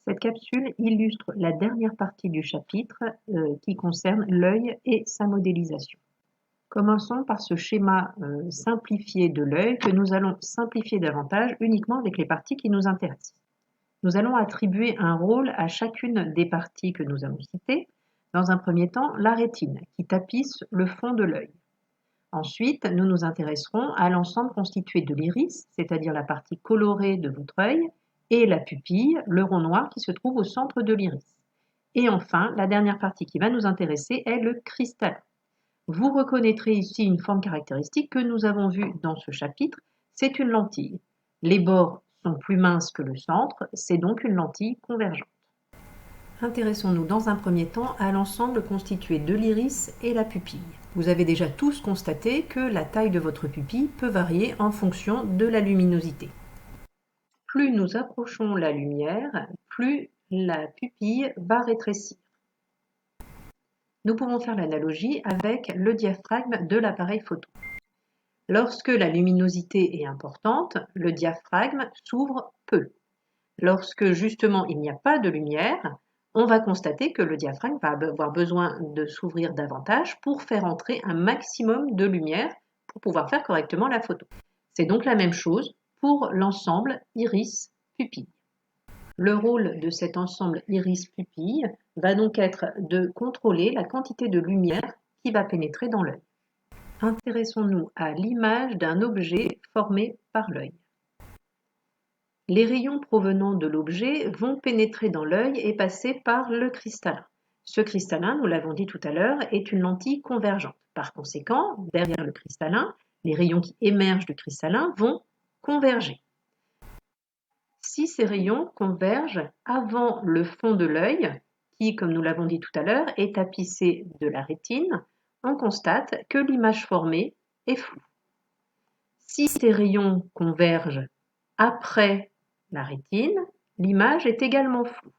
Cette capsule illustre la dernière partie du chapitre qui concerne l'œil et sa modélisation. Commençons par ce schéma simplifié de l'œil que nous allons simplifier davantage uniquement avec les parties qui nous intéressent. Nous allons attribuer un rôle à chacune des parties que nous allons citer. Dans un premier temps, la rétine qui tapisse le fond de l'œil. Ensuite, nous nous intéresserons à l'ensemble constitué de l'iris, c'est-à-dire la partie colorée de votre œil, et la pupille, le rond noir qui se trouve au centre de l'iris. Et enfin, la dernière partie qui va nous intéresser est le cristallin. Vous reconnaîtrez ici une forme caractéristique que nous avons vue dans ce chapitre, c'est une lentille. Les bords sont plus minces que le centre, c'est donc une lentille convergente. Intéressons-nous dans un premier temps à l'ensemble constitué de l'iris et la pupille. Vous avez déjà tous constaté que la taille de votre pupille peut varier en fonction de la luminosité. Plus nous approchons la lumière, plus la pupille va rétrécir. Nous pouvons faire l'analogie avec le diaphragme de l'appareil photo. Lorsque la luminosité est importante, le diaphragme s'ouvre peu. Lorsque justement il n'y a pas de lumière, on va constater que le diaphragme va avoir besoin de s'ouvrir davantage pour faire entrer un maximum de lumière pour pouvoir faire correctement la photo. C'est donc la même chose pour l'ensemble iris-pupille. Le rôle de cet ensemble iris-pupille va donc être de contrôler la quantité de lumière qui va pénétrer dans l'œil. Intéressons-nous à l'image d'un objet formé par l'œil. Les rayons provenant de l'objet vont pénétrer dans l'œil et passer par le cristallin. Ce cristallin, nous l'avons dit tout à l'heure, est une lentille convergente. Par conséquent, derrière le cristallin, les rayons qui émergent du cristallin vont converger. Si ces rayons convergent avant le fond de l'œil, qui, comme nous l'avons dit tout à l'heure, est tapissé de la rétine, on constate que l'image formée est floue. Si ces rayons convergent après la rétine, l'image est également floue.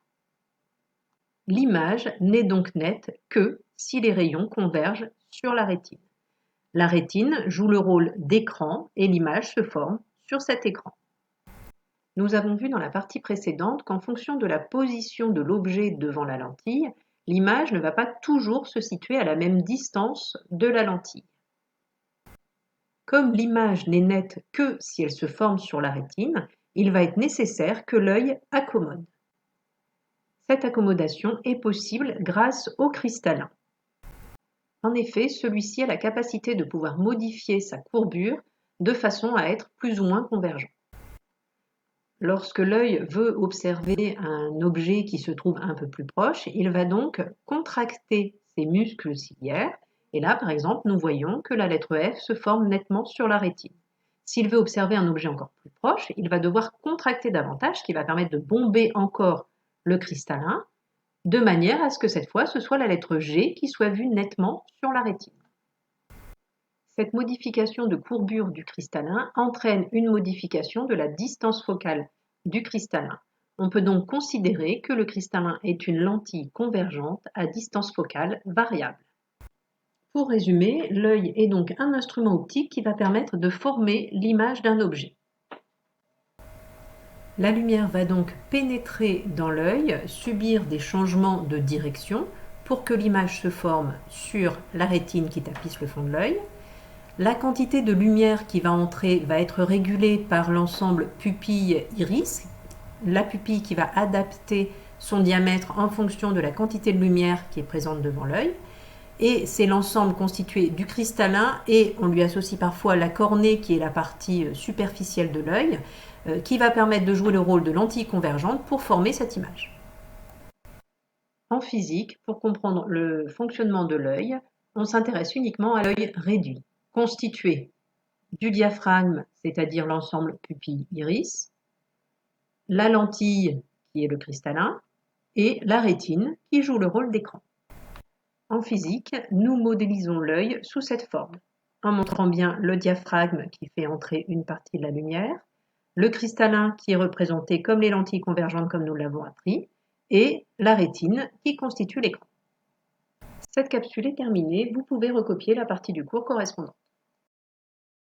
L'image n'est donc nette que si les rayons convergent sur la rétine. La rétine joue le rôle d'écran et l'image se forme sur cet écran. Nous avons vu dans la partie précédente qu'en fonction de la position de l'objet devant la lentille, l'image ne va pas toujours se situer à la même distance de la lentille. Comme l'image n'est nette que si elle se forme sur la rétine, il va être nécessaire que l'œil accommode. Cette accommodation est possible grâce au cristallin. En effet, celui-ci a la capacité de pouvoir modifier sa courbure de façon à être plus ou moins convergent. Lorsque l'œil veut observer un objet qui se trouve un peu plus proche, il va donc contracter ses muscles ciliaires. Et là, par exemple, nous voyons que la lettre F se forme nettement sur la rétine. S'il veut observer un objet encore plus proche, il va devoir contracter davantage, ce qui va permettre de bomber encore le cristallin, de manière à ce que cette fois, ce soit la lettre G qui soit vue nettement sur la rétine. Cette modification de courbure du cristallin entraîne une modification de la distance focale du cristallin. On peut donc considérer que le cristallin est une lentille convergente à distance focale variable. Pour résumer, l'œil est donc un instrument optique qui va permettre de former l'image d'un objet. La lumière va donc pénétrer dans l'œil, subir des changements de direction pour que l'image se forme sur la rétine qui tapisse le fond de l'œil. La quantité de lumière qui va entrer va être régulée par l'ensemble pupille-iris, la pupille qui va adapter son diamètre en fonction de la quantité de lumière qui est présente devant l'œil. Et c'est l'ensemble constitué du cristallin et on lui associe parfois la cornée qui est la partie superficielle de l'œil qui va permettre de jouer le rôle de lentille convergente pour former cette image. En physique, pour comprendre le fonctionnement de l'œil, on s'intéresse uniquement à l'œil réduit, constitué du diaphragme, c'est-à-dire l'ensemble pupille-iris, la lentille qui est le cristallin et la rétine qui joue le rôle d'écran. En physique, nous modélisons l'œil sous cette forme, en montrant bien le diaphragme qui fait entrer une partie de la lumière, le cristallin qui est représenté comme les lentilles convergentes comme nous l'avons appris, et la rétine qui constitue l'écran. Cette capsule est terminée, vous pouvez recopier la partie du cours correspondante.